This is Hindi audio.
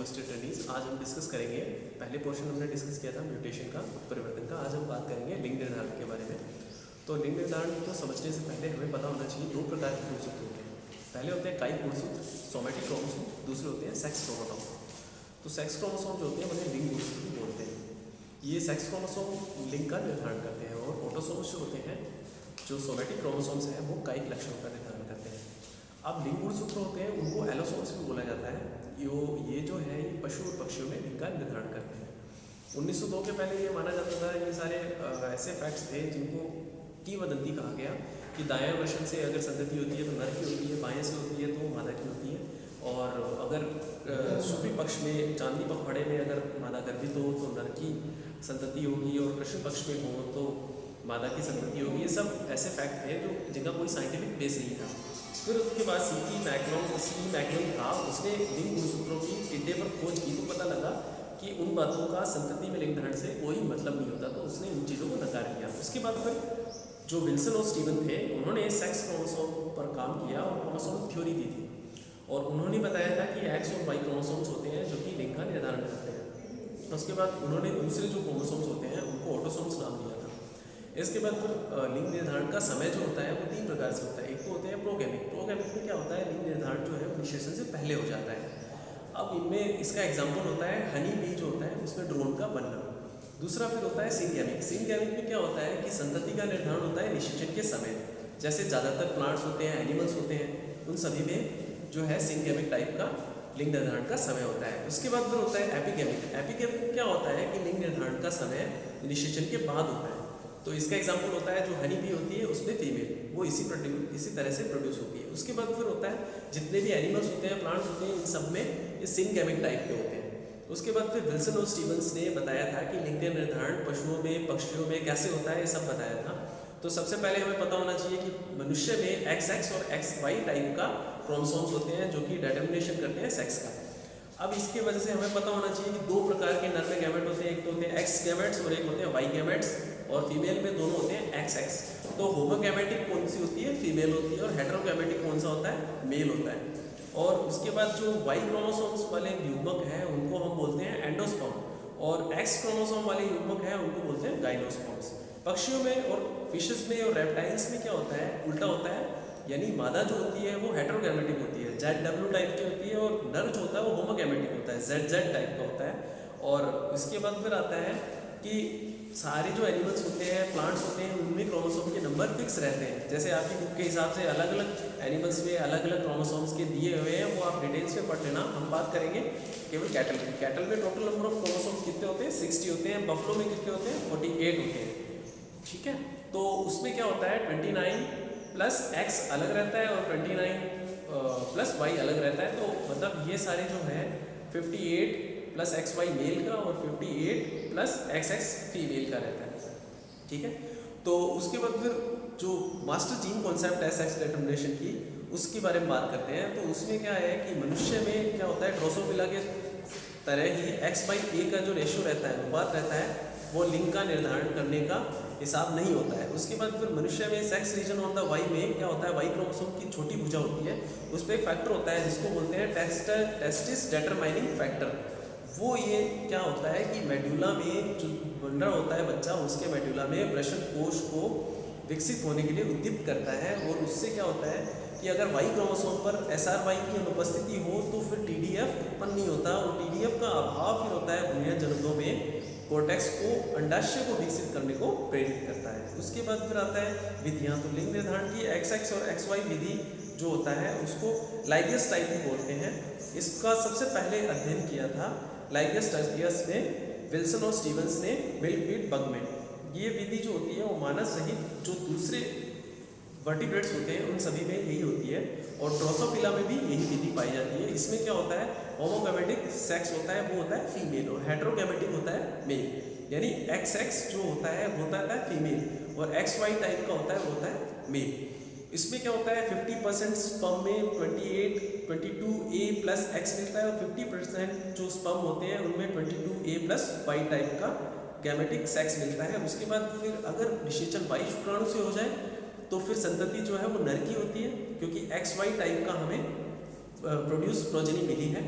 First trainees. आज हम डिस्कस करेंगे, पहले पोर्शन हमने डिस्कस किया था म्यूटेशन का, उत्परिवर्तन का। आज हम बात करेंगे लिंग निर्धारण के बारे में। तो लिंग निर्धारण को समझने से पहले हमें पता होना चाहिए दो प्रकार के गुणसूत्र होते हैं। पहले होते हैं कायिक गुणसूत्र, सोमैटिक क्रोमोसोम, दूसरे होते हैं सेक्स क्रोमोसोम। तो सेक्स क्रोमोसोम जो होते हैं उन्हें लिंग गुणसूत्र भी बोलते हैं। ये सेक्स क्रोमोसोम लिंग का निर्धारण करते हैं, और ऑटोसोम्स जो होते हैं, जो सोमैटिक क्रोमोसोम्स हैं, वो कायिक लक्षणों का निर्धारण करते हैं। अब लिंग गुणसूत्र होते हैं उनको एलोसोम्स भी बोला जाता है। ये जो है ये पशु और पक्षियों में इनका निर्धारण करते हैं। 1902 के पहले ये माना जाता था, ये सारे ऐसे फैक्ट्स थे जिनको किंवदंती कहा गया कि दाएं वृषण से अगर संतति होती है तो नर की होती है, बाएं से होती है तो मादा की होती है, और अगर शुक्ल पक्ष में चांदी पखवाड़े में अगर मादा गर्भित हो तो नर की संतति होगी, और कृष्ण पक्ष में हो तो मादा की संतति होगी। ये सब ऐसे फैक्ट थे जो जिनका कोई साइंटिफिक बेस नहीं था। फिर उसके बाद सी मैक्लोम था, उसने लिंग गुणसूत्रों की टिड्डे पर खोज की तो पता लगा कि उन बातों का संतति में लिंग धारण से कोई मतलब नहीं होता, तो उसने उन चीज़ों को नकार दिया। उसके बाद फिर जो विल्सन और स्टीवन थे, उन्होंने सेक्स क्रोमोसोम पर काम किया और क्रोमोसोम थ्योरी दी थी, और उन्होंने बताया था कि एक्स और वाई क्रोमोसोम्स होते हैं जो कि लिंग का निर्धारण करते हैं। उसके बाद उन्होंने दूसरे जो क्रोमोसोम्स होते हैं उनको ऑटोसोम्स नाम दिया था। इसके बाद फिर लिंग निर्धारण का समय जो होता है वो 3 प्रकार से होता है। एक तो होते हैं प्रोगैमिक में क्या होता है, लिंग निर्धारण जो है वो निषेचन से पहले हो जाता है। अब इनमें इसका एग्जाम्पल होता है हनी बी जो होता है उसमें ड्रोन का बनना। दूसरा फिर होता है सिंगैमिक में क्या होता है कि संतति का निर्धारण होता है निषेचन के समय। जैसे ज़्यादातर प्लांट्स होते हैं, एनिमल्स होते हैं, उन सभी में जो है सिंगैमिक टाइप का लिंग निर्धारण का समय होता है। उसके बाद फिर होता है एपिगैमिक क्या होता है कि लिंग निर्धारण का समय निषेचन के बाद होता है। तो इसका एग्जाम्पल होता है जो हनी बी होती है उसमें फीमेल, वो इसी तरह से प्रोड्यूस होती है। उसके बाद फिर होता है जितने भी एनिमल्स होते हैं, प्लांट्स होते हैं, इन सब में ये सिंगैमिक टाइप के होते हैं। उसके बाद फिर विल्सन और स्टीवंस ने बताया था कि लिंग का निर्धारण पशुओं में, पक्षियों में कैसे होता है, ये सब बताया था। तो सबसे पहले हमें पता होना चाहिए कि मनुष्य में XX और XY टाइप का क्रोमोसोम्स होते हैं जो कि डिटर्मिनेशन करते हैं सेक्स का। अब इसके वजह से हमें पता होना चाहिए कि 2 प्रकार के नर में गैमेट होते हैं, एक तो होते हैं X गैमेट्स और एक होते हैं Y गैमेट्स, और फीमेल में दोनों होते हैं XX। तो होमोगैमेटिक कौन सी होती है, फीमेल होती है, और हेटेरोगैमेटिक कौन सा होता है, मेल होता है। और उसके बाद जो Y क्रोमोसोम्स वाले युग्मक हैं उनको हम बोलते हैं एंडोस्पर्म, और X क्रोमोसोम वाले युग्मक हैं उनको बोलते हैं गाइनोस्पर्म्स। पक्षियों में और फिशेस में और रेप्टाइल्स में क्या होता है, उल्टा होता है, यानी मादा जो होती है वो हेटेरोगैमेटिक होती है, ZW टाइप की होती है, और नर जो होता है वो होमोगैमेटिक होता है, ZZ टाइप का होता है। और इसके बाद फिर आता है कि सारे जो एनिमल्स होते हैं, प्लांट्स होते हैं, उनमें क्रोमोसोम के नंबर फिक्स रहते हैं। जैसे आपकी बुक के हिसाब से अलग अलग एनिमल्स में अलग अलग क्रोमोसोम्स के दिए हुए हैं, वो आप डिटेल्स में पढ़ लेना। हम बात करेंगे केवल कैटल में टोटल नंबर ऑफ क्रोमोसोम्स कितने होते हैं, 60 होते हैं। बफलो में कितने होते हैं, 48 होते हैं। ठीक है, तो उसमें क्या होता है 29 प्लस X अलग रहता है और 29 प्लस Y अलग रहता है। तो मतलब ये सारे जो है 58 प्लस XY मेल का और 58 प्लस XX फीमेल का रहता है। ठीक है, तो उसके बाद फिर जो मास्टर जीन कॉन्सेप्ट है सेक्स डिटर्मिनेशन की, उसके बारे में बात करते हैं। तो उसमें क्या है कि मनुष्य में क्या होता है, ड्रोसोफिला के तरह ही X/A का जो रेशियो रहता है, अनुपात रहता है, वो लिंग का निर्धारण करने का हिसाब नहीं होता है। उसके बाद फिर मनुष्य में sex region on the Y में क्या होता है, वाई क्रोमोसोम की छोटी भुजा होती है, उस पर एक फैक्टर होता है जिसको बोलते हैं टेस्टिस डिटरमाइनिंग फैक्टर। वो ये क्या होता है कि मेडुला में जो बन रहा होता है बच्चा, उसके मेडुला में वृषण कोश को विकसित होने के लिए उद्दीपित करता है, और उससे क्या होता है कि अगर वाई क्रोमोसोम पर SRY की अनुपस्थिति हो तो फिर TDF उत्पन्न नहीं होता, और TDF का अभाव फिर होता है भ्रूण जनकों में कोर्टेक्स को, अंडाशय को विकसित करने को प्रेरित करता है। उसके बाद फिर आता है विधियाँ। तो लिंग निर्धारण की XX और XY विधि जो होता है उसको लाइगियस टाइप भी बोलते हैं। इसका सबसे पहले अध्ययन किया था लाइगियस टाइपियस में विल्सन और स्टीवंस ने मिल्कवीड बग में। ये विधि जो होती है वो मानव सहित जो दूसरे वर्टिब्रेट्स होते हैं उन सभी में यही होती है, और ड्रोसोफिला में भी यही विधि पाई जाती है। इसमें क्या होता है, होमोगैमेटिक सेक्स होता है वो होता है फीमेल, और हेटेरोगैमेटिक होता है मेल। यानी XX जो होता है वो होता है फीमेल, और XY टाइप का होता है वो होता है मेल। इसमें क्या होता है 50% स्पर्म में 22A प्लस X मिलता है, और 50% जो स्पर्म होते हैं उनमें 22A प्लस Y टाइप का गैमेटिक सेक्स मिलता है। उसके बाद फिर अगर निषेचन Y शुक्राणु से हो जाए तो फिर संतति जो है वो नर की होती है, क्योंकि XY टाइप का हमें प्रोड्यूस प्रोजेनी मिली है।